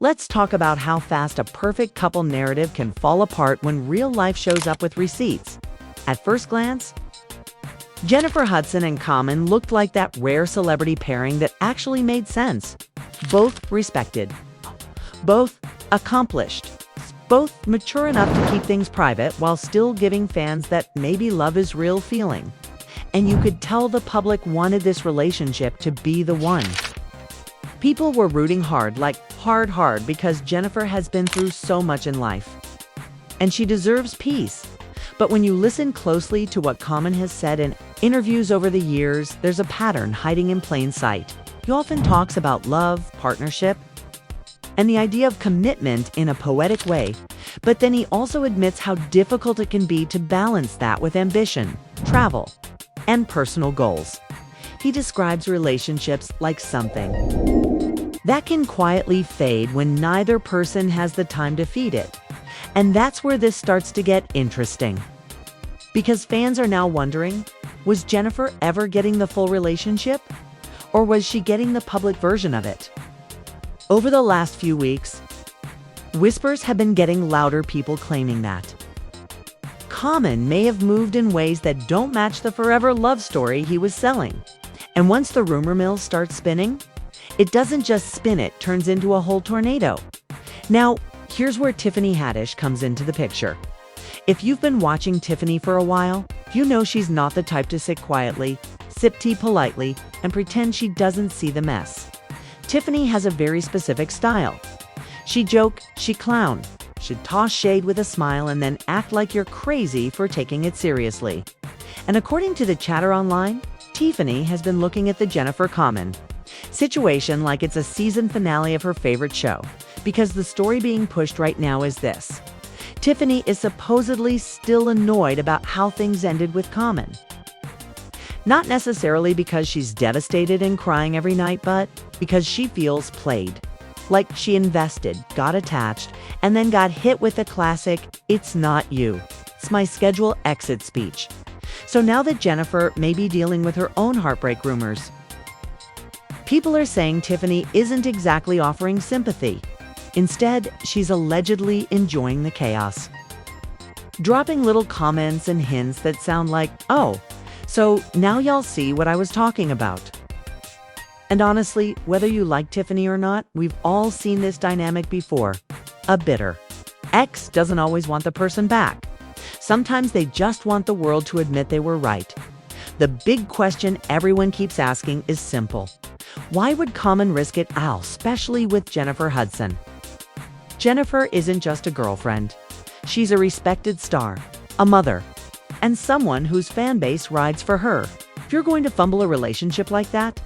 Let's talk about how fast a perfect couple narrative can fall apart when real life shows up with receipts. At first glance, Jennifer Hudson and Common looked like that rare celebrity pairing that actually made sense. Both respected, both accomplished, both mature enough to keep things private while still giving fans that maybe love is real feeling. And you could tell the public wanted this relationship to be the one. People were rooting hard, like hard, because Jennifer has been through so much in life. And she deserves peace. But when you listen closely to what Common has said in interviews over the years, there's a pattern hiding in plain sight. He often talks about love, partnership, and the idea of commitment in a poetic way. But then he also admits how difficult it can be to balance that with ambition, travel, and personal goals. He describes relationships like something that can quietly fade when neither person has the time to feed it. And that's where this starts to get interesting. Because fans are now wondering, was Jennifer ever getting the full relationship? Or was she getting the public version of it? Over the last few weeks, whispers have been getting louder, people claiming that Common may have moved in ways that don't match the forever love story he was selling. And once the rumor mill starts spinning, it doesn't just spin, it turns into a whole tornado. Now, here's where Tiffany Haddish comes into the picture. If you've been watching Tiffany for a while, you know she's not the type to sit quietly, sip tea politely, and pretend she doesn't see the mess. Tiffany has a very specific style. She joke, she clown, she'd toss shade with a smile and then act like you're crazy for taking it seriously. And according to the chatter online, Tiffany has been looking at the Jennifer Common situation like it's a season finale of her favorite show, because the story being pushed right now is this: Tiffany is supposedly still annoyed about how things ended with Common. Not necessarily because she's devastated and crying every night, but because she feels played. Like she invested, got attached, and then got hit with the classic, "It's not you, it's my schedule" exit speech. So now that Jennifer may be dealing with her own heartbreak rumors, people are saying Tiffany isn't exactly offering sympathy. Instead, she's allegedly enjoying the chaos, dropping little comments and hints that sound like, "Oh, so now y'all see what I was talking about." And honestly, whether you like Tiffany or not, we've all seen this dynamic before. A bitter ex doesn't always want the person back. Sometimes they just want the world to admit they were right. The big question everyone keeps asking is simple. Why would Common risk it all, especially with Jennifer Hudson? Jennifer isn't just a girlfriend. She's a respected star, a mother, and someone whose fan base rides for her. If you're going to fumble a relationship like that,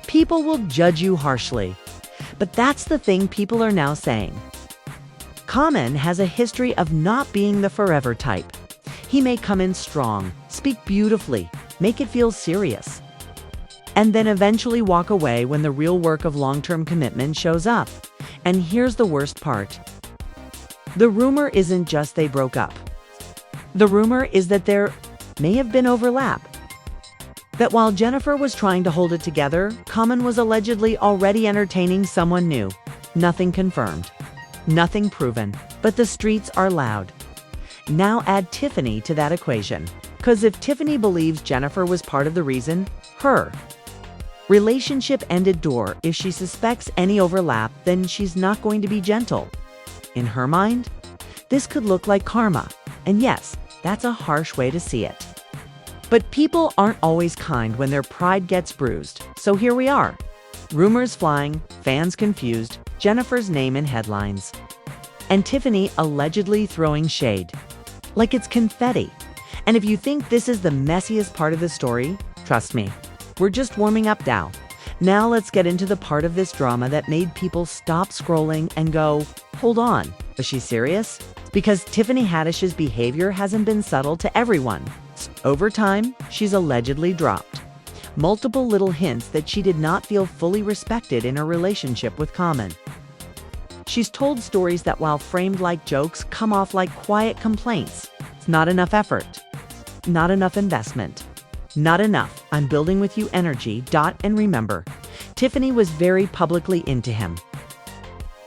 people will judge you harshly. But that's the thing people are now saying. Common has a history of not being the forever type. He may come in strong, speak beautifully, make it feel serious, and then eventually walk away when the real work of long-term commitment shows up. And here's the worst part. The rumor isn't just they broke up. The rumor is that there may have been overlap. That while Jennifer was trying to hold it together, Common was allegedly already entertaining someone new. Nothing confirmed, nothing proven, but the streets are loud. Now add Tiffany to that equation. Because if Tiffany believes Jennifer was part of the reason her relationship ended, if she suspects any overlap, then she's not going to be gentle. In her mind, this could look like karma. And yes, that's a harsh way to see it. But people aren't always kind when their pride gets bruised. So here we are. Rumors flying, fans confused, Jennifer's name in headlines, and Tiffany allegedly throwing shade like it's confetti. And if you think this is the messiest part of the story, trust me, we're just warming up now. Now let's get into the part of this drama that made people stop scrolling and go, hold on, is she serious? Because Tiffany Haddish's behavior hasn't been subtle to everyone. Over time, she's allegedly dropped multiple little hints that she did not feel fully respected in her relationship with Common. She's told stories that, while framed like jokes, come off like quiet complaints. It's not enough effort, not enough investment, not enough "I'm building with you" energy. And remember, Tiffany was very publicly into him.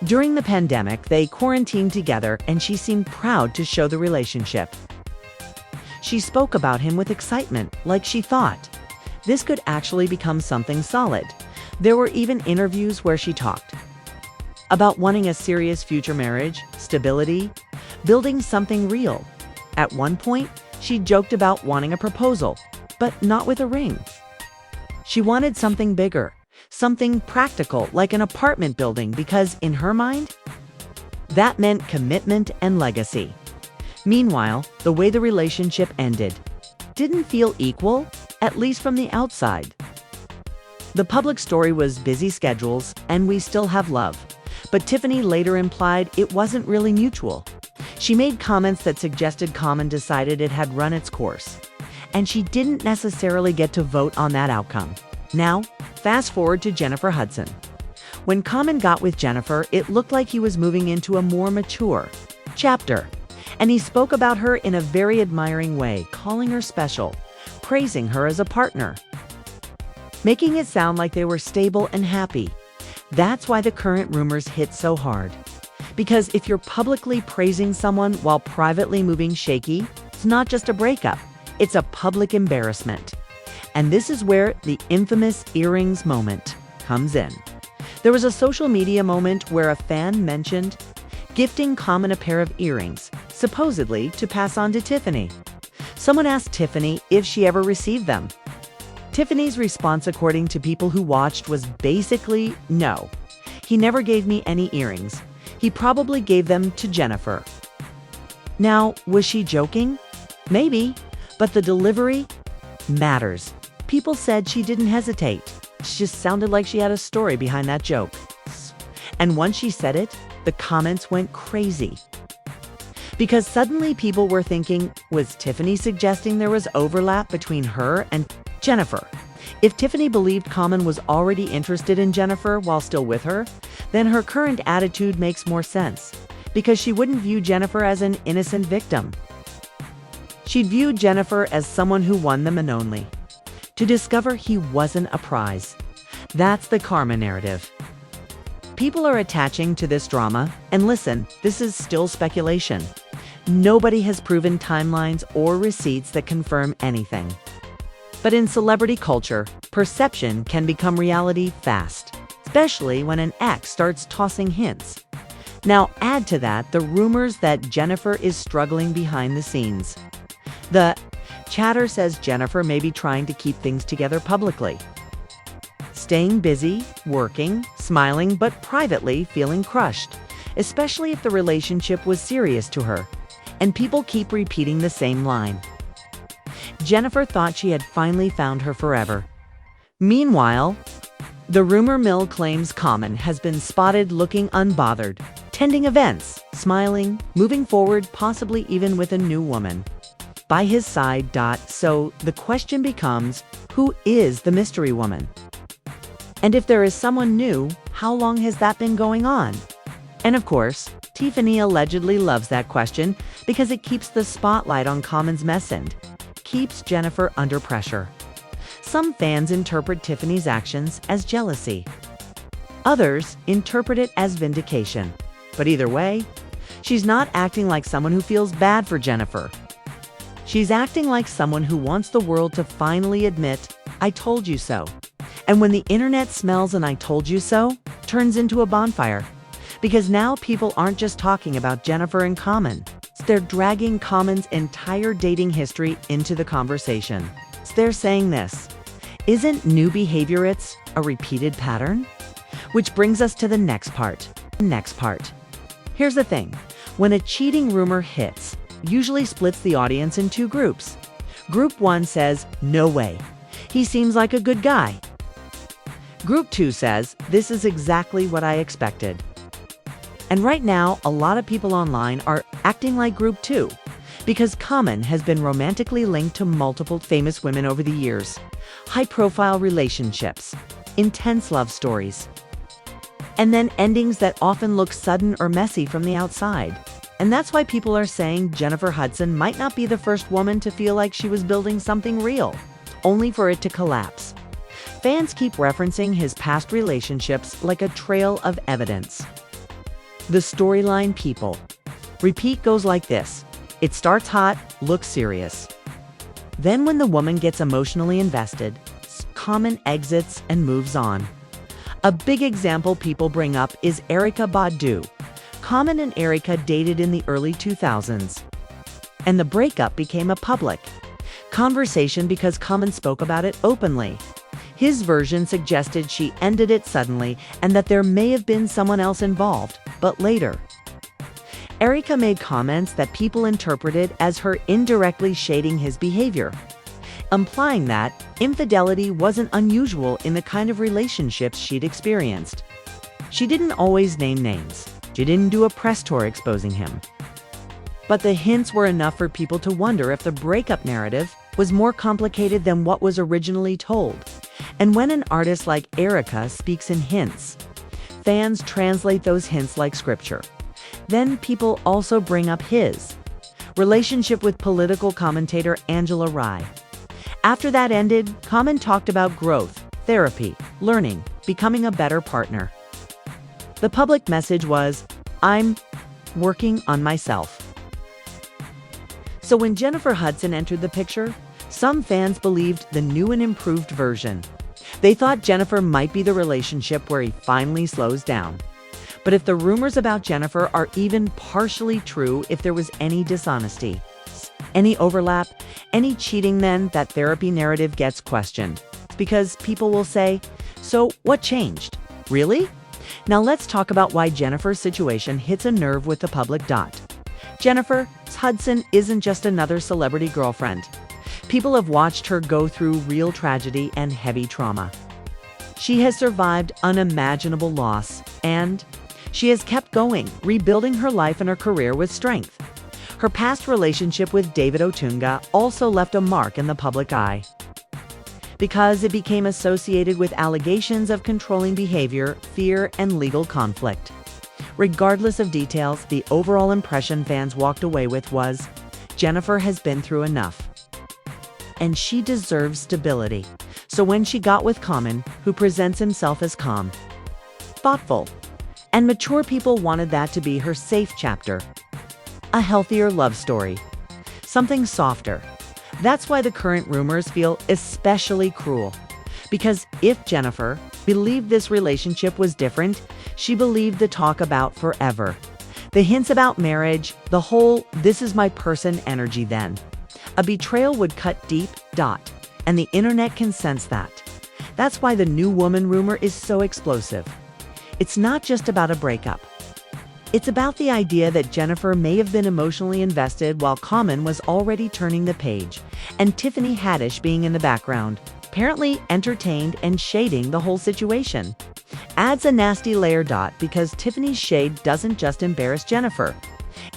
During the pandemic, they quarantined together and she seemed proud to show the relationship. She spoke about him with excitement, like she thought this could actually become something solid. There were even interviews where she talked about wanting a serious future marriage, stability, building something real. At one point, she joked about wanting a proposal, but not with a ring. She wanted something bigger, something practical like an apartment building because, in her mind, that meant commitment and legacy. Meanwhile, the way the relationship ended didn't feel equal, at least from the outside. The public story was busy schedules and we still have love, but Tiffany later implied it wasn't really mutual. She made comments that suggested Common decided it had run its course, and she didn't necessarily get to vote on that outcome. Now, fast forward to Jennifer Hudson. When Common got with Jennifer, it looked like he was moving into a more mature chapter, and he spoke about her in a very admiring way, calling her special, praising her as a partner, making it sound like they were stable and happy. That's why the current rumors hit so hard. Because if you're publicly praising someone while privately moving shaky, it's not just a breakup, it's a public embarrassment. And this is where the infamous earrings moment comes in. There was a social media moment where a fan mentioned gifting Common a pair of earrings, supposedly to pass on to Tiffany. Someone asked Tiffany if she ever received them. Tiffany's response, according to people who watched, was basically, no. He never gave me any earrings. He probably gave them to Jennifer. Now, was she joking? Maybe, but the delivery matters. People said she didn't hesitate. She just sounded like she had a story behind that joke. And once she said it, the comments went crazy. Because suddenly people were thinking, was Tiffany suggesting there was overlap between her and Jennifer? If Tiffany believed Common was already interested in Jennifer while still with her, then her current attitude makes more sense, because she wouldn't view Jennifer as an innocent victim. She'd view Jennifer as someone who won them and only to discover he wasn't a prize. That's the karma narrative. People are attaching to this drama, and listen, this is still speculation. Nobody has proven timelines or receipts that confirm anything. But in celebrity culture, perception can become reality fast, especially when an ex starts tossing hints. Now add to that the rumors that Jennifer is struggling behind the scenes. The chatter says Jennifer may be trying to keep things together publicly, staying busy, working, smiling, but privately feeling crushed, especially if the relationship was serious to her. And people keep repeating the same line. Jennifer thought she had finally found her forever. Meanwhile, the rumor mill claims Common has been spotted looking unbothered, attending events, smiling, moving forward, possibly even with a new woman by his side. So the question becomes, who is the mystery woman? And if there is someone new, how long has that been going on? And of course, Tiffany allegedly loves that question because it keeps the spotlight on Common's mess and keeps Jennifer under pressure. Some fans interpret Tiffany's actions as jealousy. Others interpret it as vindication. But either way, she's not acting like someone who feels bad for Jennifer. She's acting like someone who wants the world to finally admit, I told you so. And when the internet smells an I told you so, turns into a bonfire. Because now people aren't just talking about Jennifer and Common. They're dragging Common's entire dating history into the conversation. They're saying this, isn't new behavior it's a repeated pattern? Which brings us to the next part. Here's the thing, when a cheating rumor hits, usually splits the audience in two groups. Group 1 says, no way, he seems like a good guy. Group 2 says, this is exactly what I expected. And right now, a lot of people online are acting like Group 2, because Common has been romantically linked to multiple famous women over the years, high-profile relationships, intense love stories, and then endings that often look sudden or messy from the outside. And that's why people are saying Jennifer Hudson might not be the first woman to feel like she was building something real, only for it to collapse. Fans keep referencing his past relationships like a trail of evidence. The storyline people. Repeat goes like this. It starts hot, looks serious. Then when the woman gets emotionally invested, Common exits and moves on. A big example people bring up is Erykah Badu. Common and Erykah dated in the early 2000s. And the breakup became a public conversation because Common spoke about it openly. His version suggested she ended it suddenly and that there may have been someone else involved, but later. Erykah made comments that people interpreted as her indirectly shading his behavior, implying that infidelity wasn't unusual in the kind of relationships she'd experienced. She didn't always name names. She didn't do a press tour exposing him. But the hints were enough for people to wonder if the breakup narrative was more complicated than what was originally told. And when an artist like Erykah speaks in hints, fans translate those hints like scripture. Then people also bring up his relationship with political commentator Angela Rye. After that ended, Common talked about growth, therapy, learning, becoming a better partner. The public message was, "I'm working on myself." So when Jennifer Hudson entered the picture, some fans believed the new and improved version. They thought Jennifer might be the relationship where he finally slows down. But if the rumors about Jennifer are even partially true, if there was any dishonesty, any overlap, any cheating, then that therapy narrative gets questioned. Because people will say, so what changed? Really? Now let's talk about why Jennifer's situation hits a nerve with the public. Jennifer Hudson isn't just another celebrity girlfriend. People have watched her go through real tragedy and heavy trauma. She has survived unimaginable loss, and she has kept going, rebuilding her life and her career with strength. Her past relationship with David Otunga also left a mark in the public eye, because it became associated with allegations of controlling behavior, fear, and legal conflict. Regardless of details, the overall impression fans walked away with was, Jennifer has been through enough, and she deserves stability. So when she got with Common, who presents himself as calm, thoughtful, and mature, people wanted that to be her safe chapter. A healthier love story. Something softer. That's why the current rumors feel especially cruel. Because if Jennifer believed this relationship was different, she believed the talk about forever. The hints about marriage, the whole "this is my person" energy then. A betrayal would cut deep, and the internet can sense that. That's why the new woman rumor is so explosive. It's not just about a breakup. It's about the idea that Jennifer may have been emotionally invested while Common was already turning the page, and Tiffany Haddish being in the background, apparently entertained and shading the whole situation. Adds a nasty layer, because Tiffany's shade doesn't just embarrass Jennifer.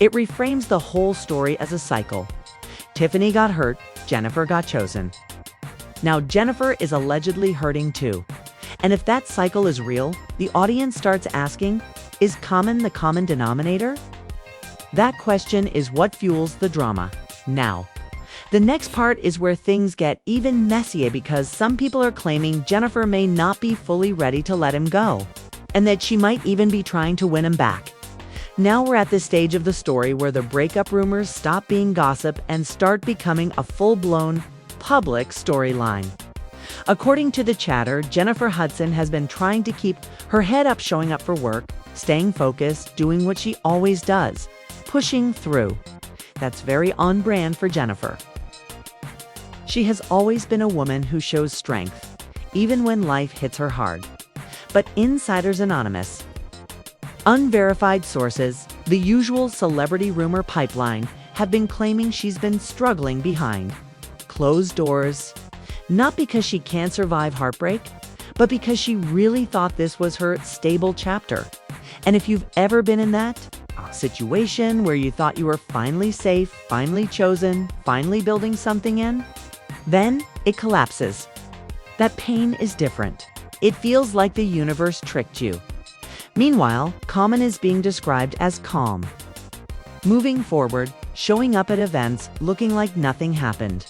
It reframes the whole story as a cycle. Tiffany got hurt, Jennifer got chosen. Now Jennifer is allegedly hurting too. And if that cycle is real, the audience starts asking, is Common the common denominator? That question is what fuels the drama. Now, the next part is where things get even messier, because some people are claiming Jennifer may not be fully ready to let him go, and that she might even be trying to win him back. Now we're at the stage of the story where the breakup rumors stop being gossip and start becoming a full-blown public storyline. According to the chatter, Jennifer Hudson has been trying to keep her head up, showing up for work, staying focused, doing what she always does, pushing through. That's very on brand for Jennifer. She has always been a woman who shows strength, even when life hits her hard. But Insiders Anonymous, unverified sources, the usual celebrity rumor pipeline, have been claiming she's been struggling behind closed doors. Not because she can't survive heartbreak, but because she really thought this was her stable chapter. And if you've ever been in that situation where you thought you were finally safe, finally chosen, finally building something in, then it collapses. That pain is different. It feels like the universe tricked you. Meanwhile, Common is being described as calm, moving forward, showing up at events, looking like nothing happened.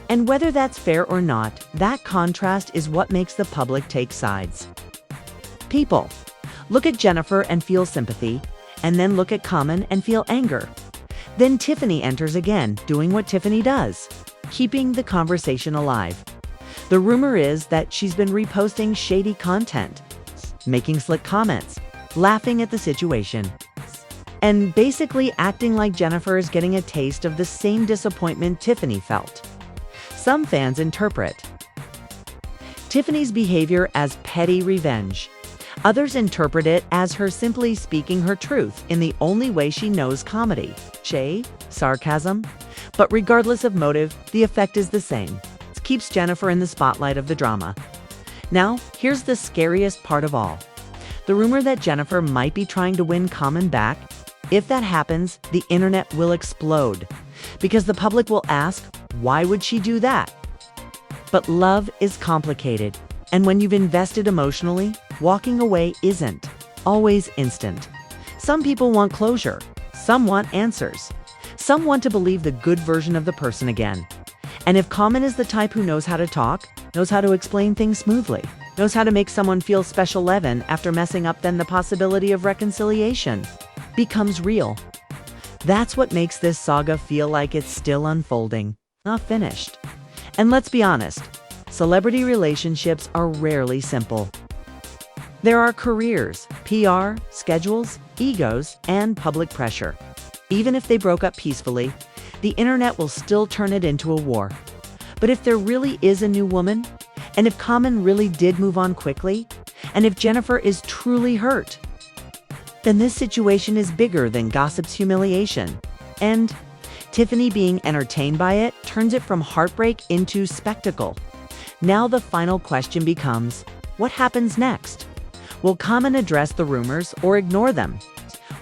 And whether that's fair or not, that contrast is what makes the public take sides. People look at Jennifer and feel sympathy, and then look at Common and feel anger. Then Tiffany enters again, doing what Tiffany does, keeping the conversation alive. The rumor is that she's been reposting shady content, making slick comments, laughing at the situation, and basically acting like Jennifer is getting a taste of the same disappointment Tiffany felt. Some fans interpret Tiffany's behavior as petty revenge. Others interpret it as her simply speaking her truth in the only way she knows: comedy, sarcasm. But regardless of motive, the effect is the same. It keeps Jennifer in the spotlight of the drama. Now, here's the scariest part of all. The rumor that Jennifer might be trying to win Common back. If that happens, the internet will explode, because the public will ask, why would she do that? But love is complicated, and when you've invested emotionally, walking away isn't always instant. Some people want closure, some want answers, some want to believe the good version of the person again. And if Common is the type who knows how to talk, knows how to explain things smoothly, knows how to make someone feel special even after messing up, then the possibility of reconciliation becomes real. That's what makes this saga feel like it's still unfolding, not finished. And let's be honest, celebrity relationships are rarely simple. There are careers, PR, schedules, egos, and public pressure. Even if they broke up peacefully, the internet will still turn it into a war. But if there really is a new woman, and if Common really did move on quickly, and if Jennifer is truly hurt, then this situation is bigger than gossip's humiliation. And Tiffany being entertained by it turns it from heartbreak into spectacle. Now the final question becomes, what happens next? Will Common address the rumors or ignore them?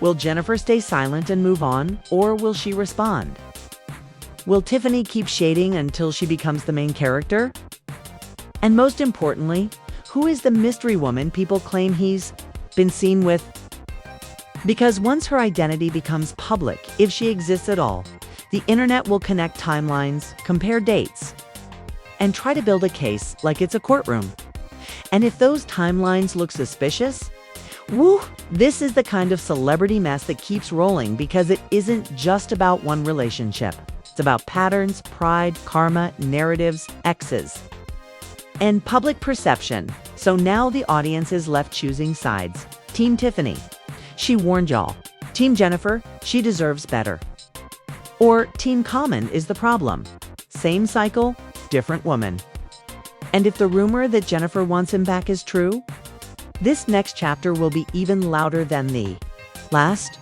Will Jennifer stay silent and move on, or will she respond? Will Tiffany keep shading until she becomes the main character? And most importantly, who is the mystery woman people claim he's been seen with? Because once her identity becomes public, if she exists at all, the internet will connect timelines, compare dates, and try to build a case like it's a courtroom. And if those timelines look suspicious, this is the kind of celebrity mess that keeps rolling, because it isn't just about one relationship. It's about patterns, pride, karma, narratives, exes, and public perception. So now the audience is left choosing sides. Team Tiffany, she warned y'all. Team Jennifer, she deserves better. Or Team Common is the problem. Same cycle, different woman. And if the rumor that Jennifer wants him back is true, this next chapter will be even louder than the last.